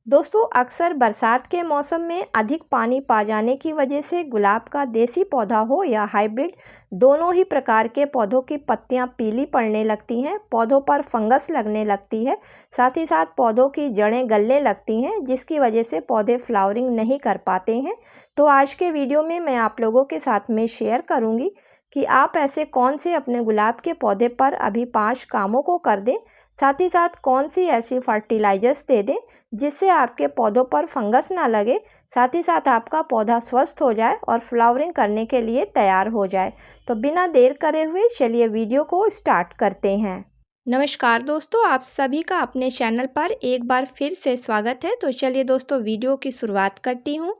दोस्तों, अक्सर बरसात के मौसम में अधिक पानी पा जाने की वजह से गुलाब का देसी पौधा हो या हाइब्रिड, दोनों ही प्रकार के पौधों की पत्तियां पीली पड़ने लगती हैं, पौधों पर फंगस लगने लगती है, साथ ही साथ पौधों की जड़ें गलने लगती हैं, जिसकी वजह से पौधे फ्लावरिंग नहीं कर पाते हैं। तो आज के वीडियो में मैं आप लोगों के साथ में शेयर करूँगी कि आप ऐसे कौन से अपने गुलाब के पौधे पर अभी 5 कामों को कर दें, साथ ही साथ कौन सी ऐसी फर्टिलाइजर्स दे दें जिससे आपके पौधों पर फंगस ना लगे, साथ ही साथ आपका पौधा स्वस्थ हो जाए और फ्लावरिंग करने के लिए तैयार हो जाए। तो बिना देर करे हुए चलिए वीडियो को स्टार्ट करते हैं। नमस्कार दोस्तों, आप सभी का अपने चैनल पर एक बार फिर से स्वागत है। तो चलिए दोस्तों वीडियो की शुरुआत करती हूँ।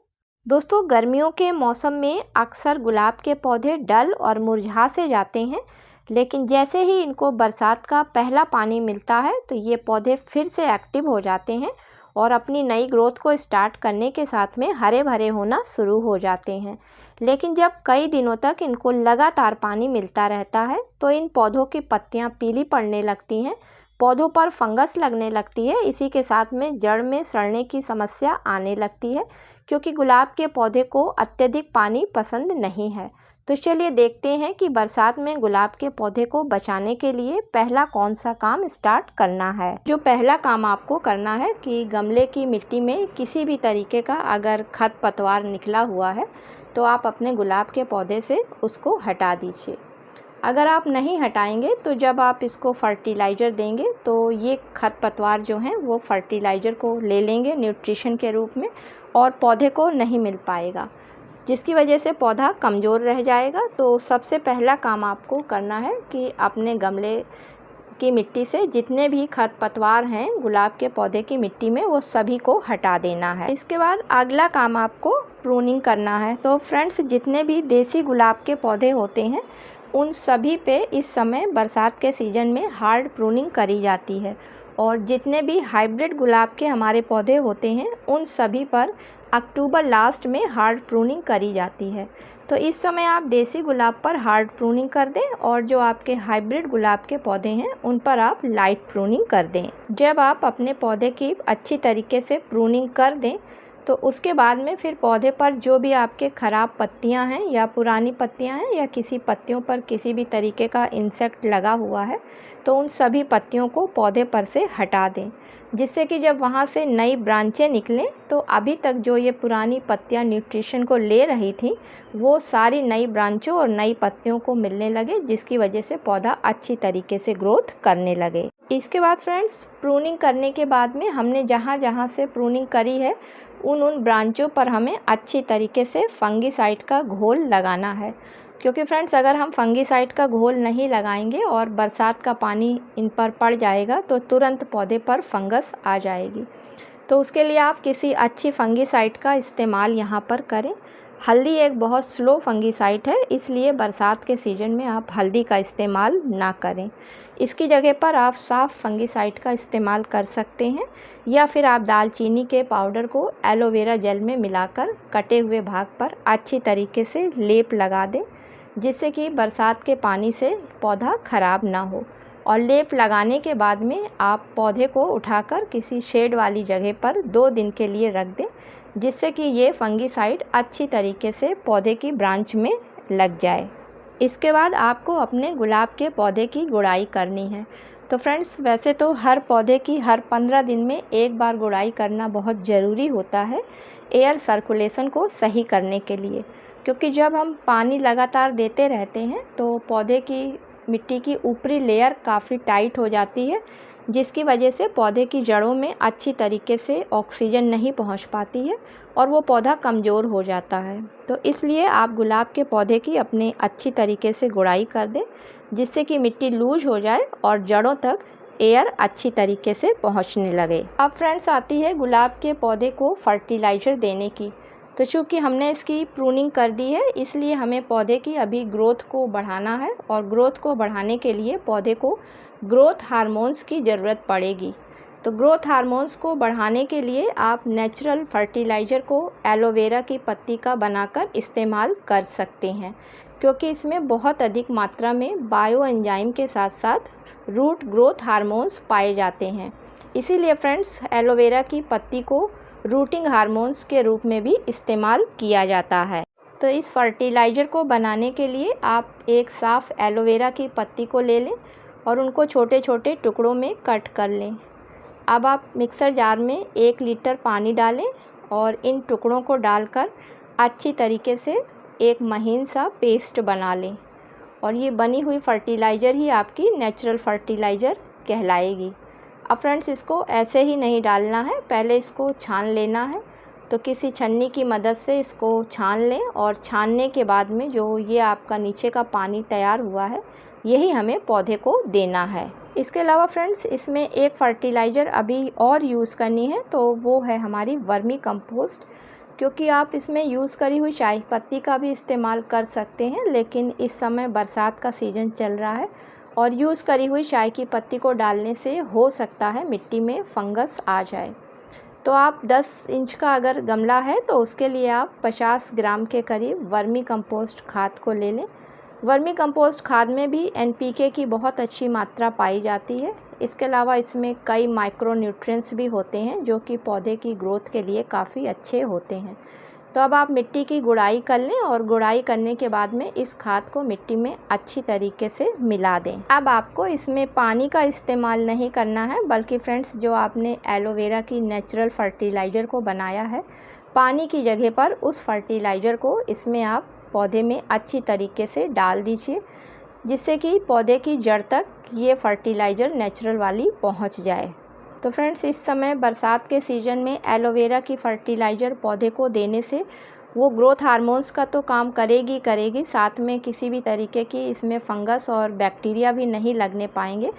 दोस्तों, गर्मियों के मौसम में अक्सर गुलाब के पौधे डल और मुरझा से जाते हैं, लेकिन जैसे ही इनको बरसात का पहला पानी मिलता है तो ये पौधे फिर से एक्टिव हो जाते हैं और अपनी नई ग्रोथ को स्टार्ट करने के साथ में हरे भरे होना शुरू हो जाते हैं। लेकिन जब कई दिनों तक इनको लगातार पानी मिलता रहता है तो इन पौधों की पत्तियां पीली पड़ने लगती हैं, पौधों पर फंगस लगने लगती है, इसी के साथ में जड़ में सड़ने की समस्या आने लगती है, क्योंकि गुलाब के पौधे को अत्यधिक पानी पसंद नहीं है। तो चलिए देखते हैं कि बरसात में गुलाब के पौधे को बचाने के लिए पहला कौन सा काम स्टार्ट करना है। जो पहला काम आपको करना है कि गमले की मिट्टी में किसी भी तरीके का अगर खरपतवार निकला हुआ है तो आप अपने गुलाब के पौधे से उसको हटा दीजिए। अगर आप नहीं हटाएंगे तो जब आप इसको फर्टिलाइज़र देंगे तो ये खरपतवार जो हैं वो फर्टिलाइज़र को ले लेंगे न्यूट्रिशन के रूप में और पौधे को नहीं मिल पाएगा, जिसकी वजह से पौधा कमज़ोर रह जाएगा। तो सबसे पहला काम आपको करना है कि अपने गमले की मिट्टी से जितने भी खरपतवार हैं गुलाब के पौधे की मिट्टी में वो सभी को हटा देना है। इसके बाद अगला काम आपको प्रूनिंग करना है। तो फ्रेंड्स, जितने भी देसी गुलाब के पौधे होते हैं उन सभी पे इस समय बरसात के सीज़न में हार्ड प्रूनिंग करी जाती है, और जितने भी हाइब्रिड गुलाब के हमारे पौधे होते हैं उन सभी पर अक्टूबर लास्ट में हार्ड प्रूनिंग करी जाती है। तो इस समय आप देसी गुलाब पर हार्ड प्रूनिंग कर दें और जो आपके हाइब्रिड गुलाब के पौधे हैं उन पर आप लाइट प्रूनिंग कर दें। जब आप अपने पौधे की अच्छी तरीके से प्रूनिंग कर दें तो उसके बाद में फिर पौधे पर जो भी आपके ख़राब पत्तियां हैं या पुरानी पत्तियां हैं या किसी पत्तियों पर किसी भी तरीके का इंसेक्ट लगा हुआ है तो उन सभी पत्तियों को पौधे पर से हटा दें, जिससे कि जब वहाँ से नई ब्रांचें निकलें तो अभी तक जो ये पुरानी पत्तियां न्यूट्रिशन को ले रही थी वो सारी नई ब्रांचों और नई पत्तियों को मिलने लगे, जिसकी वजह से पौधा अच्छी तरीके से ग्रोथ करने लगे। इसके बाद फ्रेंड्स, प्रूनिंग करने के बाद में हमने जहाँ जहाँ से प्रूनिंग करी है उन ब्रांचों पर हमें अच्छी तरीके से फंगीसाइड का घोल लगाना है, क्योंकि फ्रेंड्स अगर हम फंगीसाइड का घोल नहीं लगाएंगे और बरसात का पानी इन पर पड़ जाएगा तो तुरंत पौधे पर फंगस आ जाएगी। तो उसके लिए आप किसी अच्छी फंगीसाइड का इस्तेमाल यहाँ पर करें। हल्दी एक बहुत स्लो फंगीसाइड है, इसलिए बरसात के सीज़न में आप हल्दी का इस्तेमाल ना करें। इसकी जगह पर आप साफ़ फंगीसाइड का इस्तेमाल कर सकते हैं, या फिर आप दालचीनी के पाउडर को एलोवेरा जेल में मिलाकर कटे हुए भाग पर अच्छी तरीके से लेप लगा दें, जिससे कि बरसात के पानी से पौधा ख़राब ना हो। और लेप लगाने के बाद में आप पौधे को उठाकर किसी शेड वाली जगह पर 2 दिन के लिए रख दें, जिससे कि ये फंगीसाइड अच्छी तरीके से पौधे की ब्रांच में लग जाए। इसके बाद आपको अपने गुलाब के पौधे की गुड़ाई करनी है। तो फ्रेंड्स, वैसे तो हर पौधे की हर 15 दिन में एक बार गुड़ाई करना बहुत ज़रूरी होता है एयर सर्कुलेशन को सही करने के लिए, क्योंकि जब हम पानी लगातार देते रहते हैं तो पौधे की मिट्टी की ऊपरी लेयर काफ़ी टाइट हो जाती है, जिसकी वजह से पौधे की जड़ों में अच्छी तरीके से ऑक्सीजन नहीं पहुंच पाती है और वो पौधा कमज़ोर हो जाता है। तो इसलिए आप गुलाब के पौधे की अपने अच्छी तरीके से गुड़ाई कर दें, जिससे कि मिट्टी लूज हो जाए और जड़ों तक एयर अच्छी तरीके से पहुंचने लगे। अब फ्रेंड्स आती है गुलाब के पौधे को फर्टिलाइज़र देने की। तो चूँकि हमने इसकी प्रूनिंग कर दी है इसलिए हमें पौधे की अभी ग्रोथ को बढ़ाना है, और ग्रोथ को बढ़ाने के लिए पौधे को ग्रोथ हार्मोन्स की ज़रूरत पड़ेगी। तो ग्रोथ हार्मोन्स को बढ़ाने के लिए आप नेचुरल फर्टिलाइज़र को एलोवेरा की पत्ती का बनाकर इस्तेमाल कर सकते हैं, क्योंकि इसमें बहुत अधिक मात्रा में बायो एंजाइम के साथ साथ रूट ग्रोथ हार्मोन्स पाए जाते हैं। इसीलिए फ्रेंड्स एलोवेरा की पत्ती को रूटिंग हार्मोन्स के रूप में भी इस्तेमाल किया जाता है। तो इस फर्टिलाइज़र को बनाने के लिए आप एक साफ़ एलोवेरा की पत्ती को ले लें और उनको छोटे छोटे टुकड़ों में कट कर लें। अब आप मिक्सर जार में 1 लीटर पानी डालें और इन टुकड़ों को डालकर अच्छी तरीके से एक महीन सा पेस्ट बना लें और ये बनी हुई फर्टिलाइज़र ही आपकी नेचुरल फर्टिलाइज़र कहलाएगी। अब फ्रेंड्स इसको ऐसे ही नहीं डालना है, पहले इसको छान लेना है। तो किसी छन्नी की मदद से इसको छान लें और छानने के बाद में जो ये आपका नीचे का पानी तैयार हुआ है यही हमें पौधे को देना है। इसके अलावा फ्रेंड्स इसमें एक फर्टिलाइज़र अभी और यूज़ करनी है, तो वो है हमारी वर्मी कंपोस्ट। क्योंकि आप इसमें यूज़ करी हुई चाय पत्ती का भी इस्तेमाल कर सकते हैं, लेकिन इस समय बरसात का सीज़न चल रहा है और यूज़ करी हुई चाय की पत्ती को डालने से हो सकता है मिट्टी में फंगस आ जाए। तो आप 10 इंच का अगर गमला है तो उसके लिए आप 50 ग्राम के करीब वर्मी कंपोस्ट खाद को ले लें। वर्मी कंपोस्ट खाद में भी NPK की बहुत अच्छी मात्रा पाई जाती है। इसके अलावा इसमें कई माइक्रो न्यूट्रिएंट्स भी होते हैं जो कि पौधे की ग्रोथ के लिए काफ़ी अच्छे होते हैं। तो अब आप मिट्टी की गुड़ाई कर लें और गुड़ाई करने के बाद में इस खाद को मिट्टी में अच्छी तरीके से मिला दें। अब आपको इसमें पानी का इस्तेमाल नहीं करना है, बल्कि फ्रेंड्स जो आपने एलोवेरा की नेचुरल फर्टिलाइज़र को बनाया है, पानी की जगह पर उस फर्टिलाइज़र को इसमें आप पौधे में अच्छी तरीके से डाल दीजिए, जिससे कि पौधे की जड़ तक ये फर्टिलाइज़र नेचुरल वाली पहुँच जाए। तो फ्रेंड्स इस समय बरसात के सीज़न में एलोवेरा की फर्टिलाइज़र पौधे को देने से वो ग्रोथ हार्मोन्स का तो काम करेगी, साथ में किसी भी तरीके की इसमें फंगस और बैक्टीरिया भी नहीं लगने पाएंगे,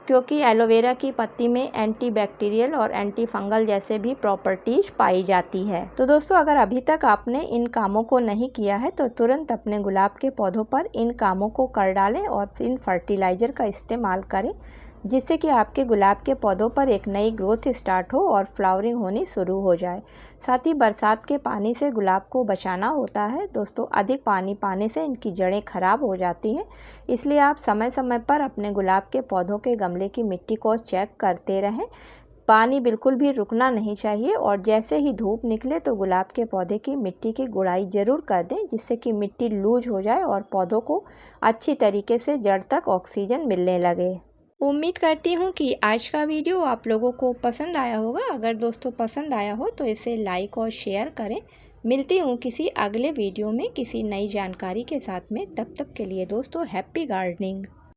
क्योंकि एलोवेरा की पत्ती में एंटीबैक्टीरियल और एंटी फंगल जैसे भी प्रॉपर्टीज पाई जाती है। तो दोस्तों अगर अभी तक आपने इन कामों को नहीं किया है तो तुरंत अपने गुलाब के पौधों पर इन कामों को कर डालें और इन फर्टिलाइज़र का इस्तेमाल करें, जिससे कि आपके गुलाब के पौधों पर एक नई ग्रोथ स्टार्ट हो और फ्लावरिंग होनी शुरू हो जाए। साथ ही बरसात के पानी से गुलाब को बचाना होता है दोस्तों, अधिक पानी पाने से इनकी जड़ें खराब हो जाती हैं। इसलिए आप समय समय पर अपने गुलाब के पौधों के गमले की मिट्टी को चेक करते रहें। पानी बिल्कुल भी रुकना नहीं चाहिए और जैसे ही धूप निकले तो गुलाब के पौधे की मिट्टी की गुड़ाई ज़रूर कर दें, जिससे कि मिट्टी लूज हो जाए और पौधों को अच्छी तरीके से जड़ तक ऑक्सीजन मिलने लगे। उम्मीद करती हूँ कि आज का वीडियो आप लोगों को पसंद आया होगा। अगर दोस्तों पसंद आया हो तो इसे लाइक और शेयर करें। मिलती हूँ किसी अगले वीडियो में किसी नई जानकारी के साथ में। तब तक के लिए दोस्तों हैप्पी गार्डनिंग।